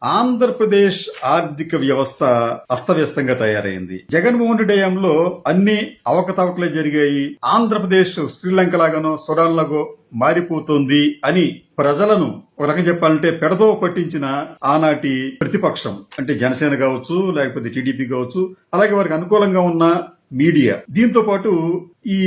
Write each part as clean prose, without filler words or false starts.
ఆంధ్రప్రదేశ్ ఆర్థిక వ్యవస్థ అస్తవ్యస్తంగా తయారైంది. జగన్మోహన్ రెడ్డి హయాంలో అన్ని అవకతవకలే జరిగాయి. ఆంధ్రప్రదేశ్ శ్రీలంక లాగానో సుడాన్ లాగో మారిపోతుంది అని ప్రజలను ఒక రకం చెప్పాలంటే పెడదో పట్టించిన ఆనాటి ప్రతిపక్షం అంటే జనసేన కావచ్చు, లేకపోతే టీడీపీ కావచ్చు, అలాగే వారికి అనుకూలంగా ఉన్న మీడియా, దీంతో పాటు ఈ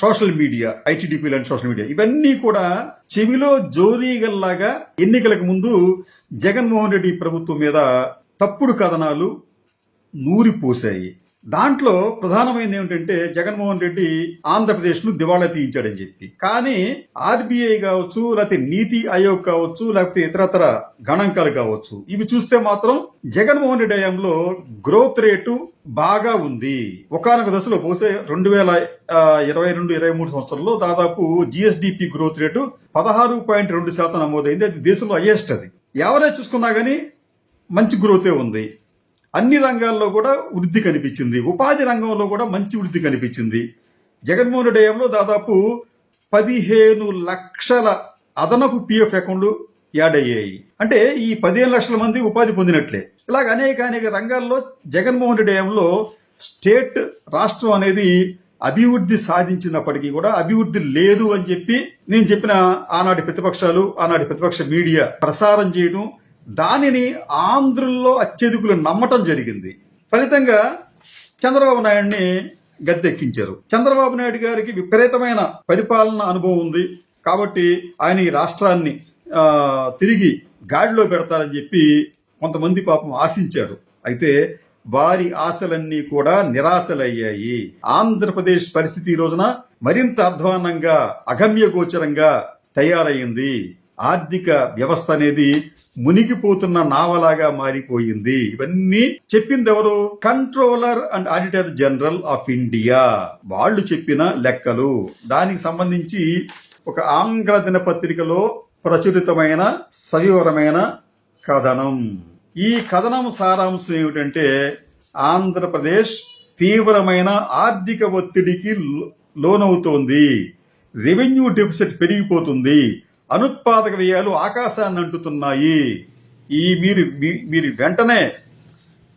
సోషల్ మీడియా, ఐటీడీపీ లాంటి సోషల్ మీడియా, ఇవన్నీ కూడా చెవిలో జోరీగల్లాగా ఎన్నికలకు ముందు జగన్మోహన్ రెడ్డి ప్రభుత్వం మీద తప్పుడు కథనాలు నూరిపోశాయి. దాంట్లో ప్రధానమైనది ఏమిటంటే జగన్మోహన్ రెడ్డి ఆంధ్రప్రదేశ్ ను దివాళా తీయించాడని చెప్పి. కానీ ఆర్బీఐ కావచ్చు, లేకపోతే నీతి ఆయోగ్ కావచ్చు, లేకపోతే ఇతరతర గణాంకాలు కావచ్చు, ఇవి చూస్తే మాత్రం జగన్మోహన్ రెడ్డి హయాంలో గ్రోత్ రేటు బాగా ఉంది. ఒకానొక దశలో బహుశా 2022-23 సంవత్సరంలో దాదాపు జిఎస్డిపి గ్రోత్ రేటు 16.2% నమోదైంది. అది దేశంలో హైయెస్ట్. అది ఎవరైనా చూసుకున్నా గానీ మంచి గ్రోతే ఉంది. అన్ని రంగాల్లో కూడా వృద్ధి కనిపించింది. ఉపాధి రంగంలో కూడా మంచి వృద్ధి కనిపించింది. జగన్మోహన్ రెడ్డి హయాంలో దాదాపు 15 లక్షల అదనపు పిఎఫ్ అకౌంట్లు యాడ్ అయ్యాయి. అంటే ఈ 15 లక్షల మంది ఉపాధి పొందినట్లే. ఇలాగ అనేక రంగాల్లో జగన్మోహన్ రెడ్డి హయాంలో స్టేట్, రాష్ట్రం అనేది అభివృద్ధి సాధించినప్పటికీ కూడా అభివృద్ధి లేదు అని చెప్పి నేను చెప్పిన ఆనాటి ప్రతిపక్షాలు, ఆనాటి ప్రతిపక్ష మీడియా ప్రసారం చేయడం, దానిని ఆంధ్రుల్లో అత్యధికులు నమ్మటం జరిగింది. ఫలితంగా చంద్రబాబు నాయుడిని గద్దెక్కించారు. చంద్రబాబు నాయుడు గారికి విపరీతమైన పరిపాలన అనుభవం ఉంది కాబట్టి ఆయన ఈ రాష్ట్రాన్ని తిరిగి గాడిలో పెడతారని చెప్పి కొంతమంది పాపం ఆశించారు. అయితే వారి ఆశలన్నీ కూడా నిరాశలయ్యాయి. ఆంధ్రప్రదేశ్ పరిస్థితి ఈ రోజున మరింత అధ్వానంగా, అగమ్య గోచరంగా తయారయ్యింది. ఆర్థిక వ్యవస్థ అనేది మునిగిపోతున్న నావలాగా మారిపోయింది. ఇవన్నీ చెప్పింది ఎవరు? Controller and auditor general of India. వాళ్ళు చెప్పిన లెక్కలు. దానికి సంబంధించి ఒక ఆంగ్ల దినపత్రికలో ప్రచురితమైన సవివరమైన కథనం. ఈ కథనం సారాంశం ఏమిటంటే ఆంధ్రప్రదేశ్ తీవ్రమైన ఆర్థిక ఒత్తిడికి లోనవుతోంది. రెవెన్యూ డెఫిసిట్ పెరిగిపోతుంది. అనుత్పాదక వ్యయాలు ఆకాశాన్ని అంటుతున్నాయి. మీరు వెంటనే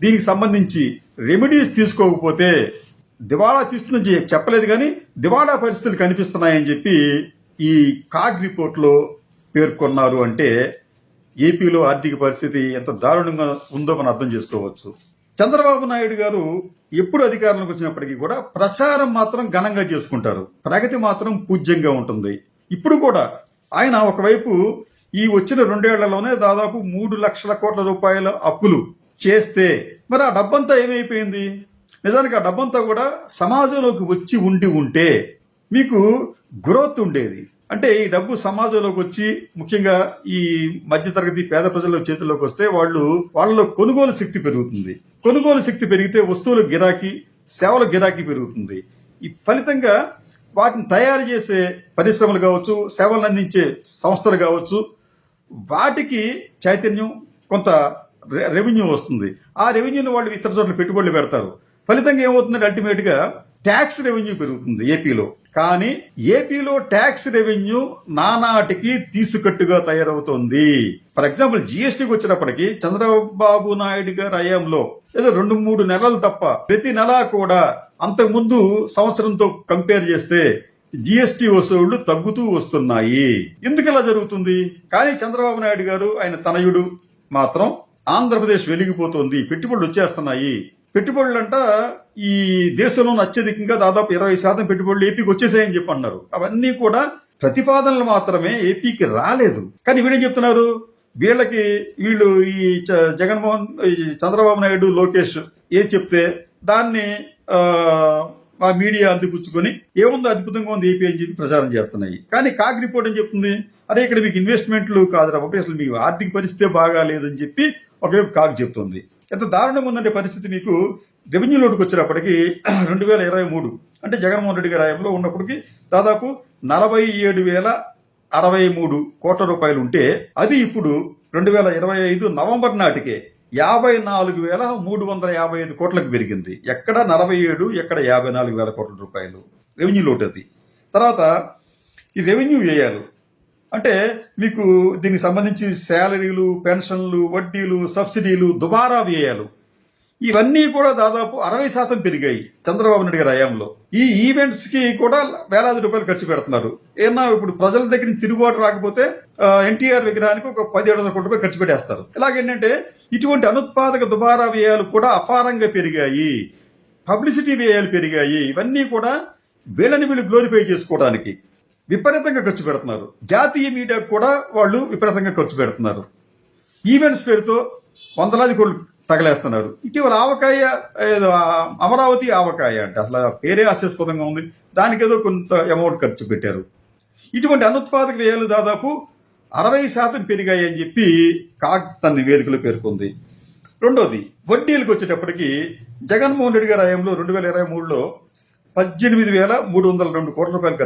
దీనికి సంబంధించి రెమెడీస్ తీసుకోకపోతే దివాళా తీస్తుందని చెప్పలేదు, కానీ దివాళా పరిస్థితులు కనిపిస్తున్నాయని చెప్పి ఈ కాగ్ రిపోర్ట్లో పేర్కొన్నారు. అంటే ఏపీలో ఆర్థిక పరిస్థితి ఎంత దారుణంగా ఉందో మనం అర్థం చేసుకోవచ్చు. చంద్రబాబు నాయుడు గారు ఎప్పుడు అధికారంలోకి వచ్చినప్పటికీ కూడా ప్రచారం మాత్రం ఘనంగా చేసుకుంటారు, ప్రగతి మాత్రం పూజ్యంగా ఉంటుంది. ఇప్పుడు కూడా ఆయన ఒకవైపు ఈ వచ్చిన 2 ఏళ్లలోనే దాదాపు 3 లక్షల కోట్ల రూపాయల అప్పులు చేస్తే మరి ఆ డబ్బంతా ఏమైపోయింది? నిజానికి ఆ డబ్బంతా కూడా సమాజంలోకి వచ్చి ఉంటే మీకు గ్రోత్ ఉండేది. అంటే ఈ డబ్బు సమాజంలోకి వచ్చి ముఖ్యంగా ఈ మధ్యతరగతి పేద ప్రజల చేతుల్లోకి వస్తే వాళ్ళలో కొనుగోలు శక్తి పెరుగుతుంది. కొనుగోలు శక్తి పెరిగితే వస్తువుల గిరాకీ, సేవల గిరాకీ పెరుగుతుంది. ఈ ఫలితంగా వాటిని తయారు చేసే పరిశ్రమలు కావచ్చు, సేవలను అందించే సంస్థలు కావచ్చు, వాటికి చైతన్యం, కొంత రెవెన్యూ వస్తుంది. ఆ రెవెన్యూని వాళ్ళు ఇతర చోట్ల పెట్టుబడులు పెడతారు. ఫలితంగా ఏమవుతుందంటే అల్టిమేట్ గా ట్యాక్స్ రెవెన్యూ పెరుగుతుంది ఏపీలో. కానీ ఏపీలో ట్యాక్స్ రెవెన్యూ నానాటికి తీసుకట్టుగా తయారవుతోంది. ఫర్ ఎగ్జాంపుల్ జీఎస్టీకి వచ్చినప్పటికీ చంద్రబాబు నాయుడు గారి హయాంలో ఏదో 2-3 నెలలు తప్ప ప్రతి నెల కూడా అంతకుముందు సంవత్సరంతో కంపేర్ చేస్తే జీఎస్టీ వసూళ్లు తగ్గుతూ వస్తున్నాయి. ఎందుకు ఇలా జరుగుతుంది? కానీ చంద్రబాబు నాయుడు గారు, ఆయన తనయుడు మాత్రం ఆంధ్రప్రదేశ్ వెలిగిపోతుంది, పెట్టుబడులు వచ్చేస్తున్నాయి. పెట్టుబడులంట ఈ దేశంలో అత్యధికంగా దాదాపు 20% పెట్టుబడులు ఏపీకి వచ్చేసాయని చెప్పి అన్నారు. అవన్నీ కూడా ప్రతిపాదనలు మాత్రమే, ఏపీకి రాలేదు. కానీ వీళ్ళేం చెప్తున్నారు? వీళ్ళు ఈ చంద్రబాబు నాయుడు, లోకేష్ ఏది చెప్తే దాన్ని ఆ మీడియా అందిపుచ్చుకొని ఏముందో అద్భుతంగా ఉంది ఏపీ అని చెప్పి ప్రచారం చేస్తున్నాయి. కానీ కాగ్ రిపోర్ట్ అని చెప్తుంది, అరే ఇక్కడ మీకు ఇన్వెస్ట్మెంట్లు కాదురా బాబు, అసలు మీకు ఆర్థిక పరిస్థితే బాగా లేదని చెప్పి ఒకవైపు కాగ్ చెప్తుంది. ఎంత దారుణంగా ఉందంటే పరిస్థితి. మీకు రెవెన్యూ లోటుకు వచ్చేటప్పటికి 2023 అంటే జగన్మోహన్ రెడ్డి గారి హయాంలో ఉన్నప్పటికీ దాదాపు 47,063 కోట్ల రూపాయలు ఉంటే అది ఇప్పుడు 2025 నవంబర్ నాటికే 54,355 కోట్లకు పెరిగింది. ఎక్కడ 47, ఎక్కడ 54,000 కోట్ల రూపాయలు రెవెన్యూ లోటు. అది తర్వాత ఈ రెవెన్యూ వ్యయాలు అంటే మీకు దీనికి సంబంధించి శాలరీలు, పెన్షన్లు, వడ్డీలు, సబ్సిడీలు, దుబారా వ్యయాలు ఇవన్నీ కూడా దాదాపు 60% పెరిగాయి చంద్రబాబు నాయుడు గారి హయాంలో. ఈ ఈవెంట్స్ కి కూడా వేలాది రూపాయలు ఖర్చు పెడుతున్నారు. ఏమన్నా ఇప్పుడు ప్రజల దగ్గర నుంచి తిరుగుబాటు రాకపోతే ఎన్టీఆర్ విగ్రహానికి ఒక 1700 కోట్ల రూపాయలు ఖర్చు పెట్టేస్తారు. ఇలాగేంటంటే ఇటువంటి అనుత్పాదక దుబారా వ్యయాలు కూడా అపారంగా పెరిగాయి, పబ్లిసిటీ వ్యయాలు పెరిగాయి. ఇవన్నీ కూడా వీళ్ళని గ్లోరిఫై చేసుకోవడానికి విపరీతంగా ఖర్చు పెడుతున్నారు. జాతీయ మీడియాకు కూడా వాళ్ళు విపరీతంగా ఖర్చు పెడుతున్నారు. ఈవెంట్స్ పేరుతో వందలాది కోట్లు తగలేస్తున్నారు. ఇటీవల ఆవకాయ, అమరావతి ఆవకాయ అంటే అసలు పేరే హాస్యాస్పదంగా ఉంది. దానికి ఏదో కొంత అమౌంట్ ఖర్చు పెట్టారు. ఇటువంటి అనుత్పాదక వ్యయాలు దాదాపు 60% పెరిగాయి అని చెప్పి కాగ్ తన నివేదికలో పేర్కొంది. రెండోది, వడ్డీలకు వచ్చేటప్పటికి జగన్మోహన్ రెడ్డి గారి హయాంలో 2023లో 18,302 కోట్ల రూపాయలు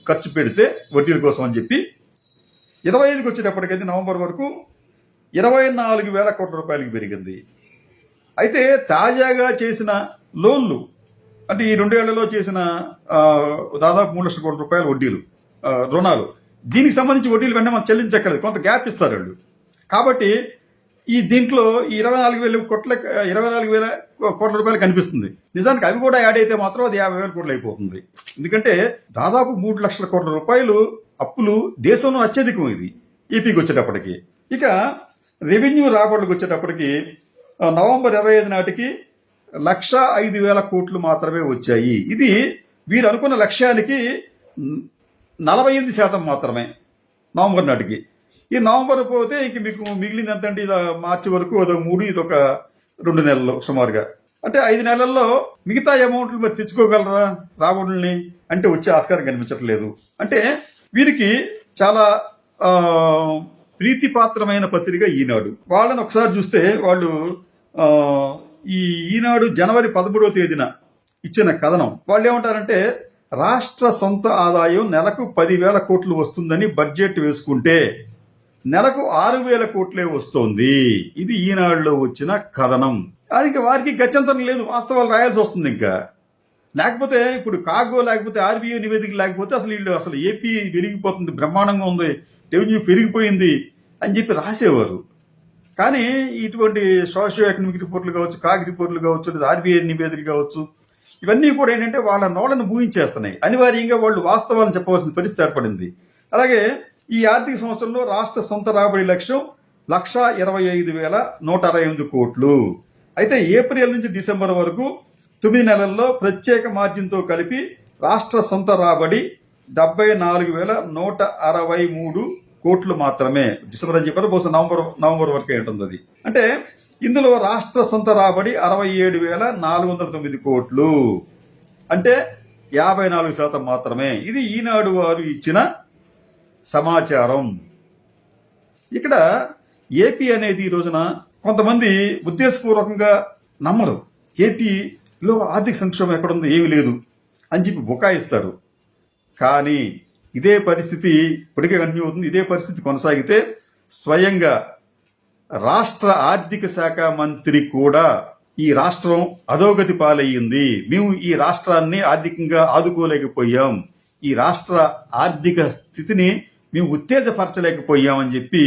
ఖర్చు పెడితే వడ్డీల కోసం అని చెప్పి 25కి వచ్చేటప్పటికైతే నవంబర్ వరకు 24,000 కోట్ల రూపాయలకి పెరిగింది. అయితే తాజాగా చేసిన లోన్లు అంటే ఈ 2 ఏళ్లలో చేసిన దాదాపు 3 లక్షల కోట్ల రూపాయల వడ్డీలు, రుణాలు, దీనికి సంబంధించి వడ్డీలు వెంటనే మనం చెల్లించక్కర్లేదు, కొంత గ్యాప్ ఇస్తారు వాళ్ళు. కాబట్టి దీంట్లో ఈ 24,000 కోట్ల రూపాయలు కనిపిస్తుంది. నిజానికి అవి కూడా యాడ్ అయితే మాత్రం అది 50,000 కోట్లు అయిపోతుంది. ఎందుకంటే దాదాపు 3 లక్షల కోట్ల రూపాయలు అప్పులు దేశంలో అత్యధికం ఇది ఏపీకి వచ్చేటప్పటికి. ఇక రెవెన్యూ రాబడులకు వచ్చేటప్పటికి నవంబర్ 25 నాటికి 105,000 కోట్లు మాత్రమే వచ్చాయి. ఇది వీరు అనుకున్న లక్ష్యానికి 48% మాత్రమే నవంబర్ నాటికి. ఈ నవంబర్ పోతే ఇంక మీకు మిగిలింది ఎంతంటే ఇది మార్చి వరకు అదొక 3, ఇదొక 2 నెలలు సుమారుగా. అంటే 5 నెలల్లో మిగతా అమౌంట్లు మరి తెచ్చుకోగలరా రాబడుల్ని అంటే వచ్చే ఆస్కారం కనిపించట్లేదు. అంటే వీరికి చాలా ప్రీతిపాత్రమైన పత్రిక ఈనాడు. వాళ్ళని ఒకసారి చూస్తే వాళ్ళు ఈ ఈనాడు జనవరి 13వ తేదీన ఇచ్చిన కథనం వాళ్ళు ఏమంటారంటే, రాష్ట్ర సొంత ఆదాయం నెలకు 10,000 కోట్లు వస్తుందని బడ్జెట్ వేసుకుంటే నెలకు 6,000 కోట్లే వస్తోంది. ఇది ఈనాడులో వచ్చిన కథనం. దానికి వారికి గత్యంతరం లేదు, వాస్తవాలు రాయాల్సి వస్తుంది. ఇంకా లేకపోతే ఇప్పుడు కాగో లేకపోతే ఆర్బీఐ నివేదిక లేకపోతే అసలు ఏపీ పెరిగిపోతుంది, బ్రహ్మాండంగా ఉంది, రెవెన్యూ పెరిగిపోయింది అని చెప్పి రాసేవారు. కానీ ఇటువంటి సోషియో ఎకనామిక్ రిపోర్ట్లు కావచ్చు, కాగ్ రిపోర్ట్లు కావచ్చు, లేదా ఆర్బీఐ నివేదికలు కావచ్చు, ఇవన్నీ కూడా ఏంటంటే వాళ్ళ నోళ్ళను ఊహించేస్తున్నాయి. అనివార్యంగా వాళ్ళు వాస్తవాలను చెప్పవలసిన పరిస్థితి ఏర్పడింది. అలాగే ఈ ఆర్థిక సంవత్సరంలో రాష్ట్ర సొంత రాబడి లక్ష్యం 125,168 కోట్లు. అయితే ఏప్రిల్ నుంచి డిసెంబర్ వరకు 9 నెలల్లో ప్రత్యేక మార్జిన్తో కలిపి రాష్ట్ర సొంత రాబడి 74,163 కోట్లు మాత్రమే. డిసెంబర్ అని చెప్పారు, బహుశా నవంబర్ వరకే ఉంటుంది అది. అంటే ఇందులో రాష్ట్ర సొంత రాబడి 67,409 కోట్లు, అంటే 54% మాత్రమే. ఇది ఈనాడు వారు ఇచ్చిన సమాచారం. ఇక్కడ ఏపీ అనేది ఈ రోజున కొంతమంది ఉద్దేశపూర్వకంగా నమ్మరు. ఏపీలో ఆర్థిక సంక్షోభం ఎక్కడుంది, ఏమీ లేదు అని చెప్పి బుకాయిస్తారు. కానీ ఇదే పరిస్థితి ఇప్పటికే కంటిన్యూ అవుతుంది. ఇదే పరిస్థితి కొనసాగితే స్వయంగా రాష్ట్ర ఆర్థిక శాఖ మంత్రి కూడా ఈ రాష్ట్రం అధోగతి పాలయ్యింది, మేము ఈ రాష్ట్రాన్ని ఆర్థికంగా ఆదుకోలేకపోయాం, ఈ రాష్ట్ర ఆర్థిక స్థితిని మేము ఉత్తేజపరచలేకపోయామని చెప్పి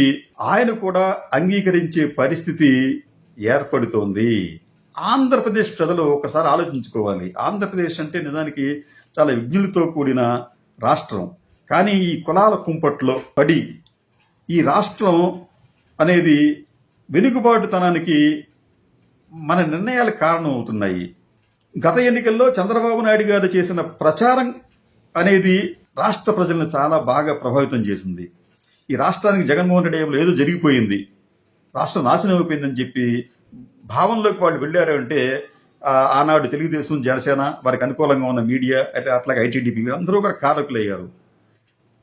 ఆయన కూడా అంగీకరించే పరిస్థితి ఏర్పడుతోంది. ఆంధ్రప్రదేశ్ ప్రజలు ఒకసారి ఆలోచించుకోవాలి. ఆంధ్రప్రదేశ్ అంటే నిజానికి చాలా విజ్ఞులతో కూడిన రాష్ట్రం. కానీ ఈ కులాల కుంపట్లో పడి ఈ రాష్ట్రం అనేది వెనుకబాటుతనానికి మన నిర్ణయాలకు కారణం అవుతున్నాయి. గత ఎన్నికల్లో చంద్రబాబు నాయుడు గారు చేసిన ప్రచారం అనేది రాష్ట్ర ప్రజలను చాలా బాగా ప్రభావితం చేసింది. ఈ రాష్ట్రానికి జగన్మోహన్ రెడ్డి ఏదో జరిగిపోయింది, రాష్ట్రం నాశనం అయిపోయిందని చెప్పి భావనలోకి వాళ్ళు వెళ్ళారు. అంటే ఆనాడు తెలుగుదేశం, జనసేన, వారికి అనుకూలంగా ఉన్న మీడియా, అట్లాగే ఐటీడీపీ అందరూ కూడా కారకులయ్యారు.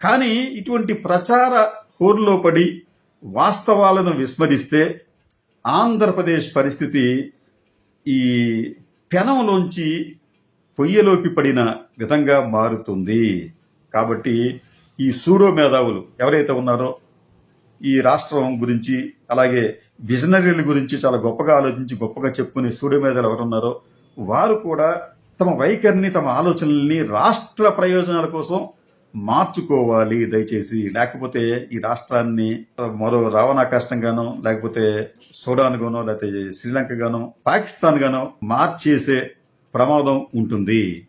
కానీ ఇటువంటి ప్రచార హోరులో పడి వాస్తవాలను విస్మరిస్తే ఆంధ్రప్రదేశ్ పరిస్థితి ఈ పెనంలోంచి పొయ్యలోకి పడిన విధంగా మారుతుంది. కాబట్టి ఈ సూడో మేధావులు ఎవరైతే ఉన్నారో ఈ రాష్ట్రం గురించి, అలాగే విజనరీల గురించి చాలా గొప్పగా ఆలోచించి గొప్పగా చెప్పుకునే సూడో మేధావులు ఎవరున్నారో వారు కూడా తమ వైఖరిని, తమ ఆలోచనల్ని రాష్ట్ర ప్రయోజనాల కోసం మార్చుకోవాలి దయచేసి. లేకపోతే ఈ రాష్ట్రాన్ని మరో రావణాకాష్టం గానో, లేకపోతే సూడాన్ గానో, లేకపోతే శ్రీలంక గానో, పాకిస్తాన్ గానో మార్చేసే ప్రమాదం ఉంటుంది.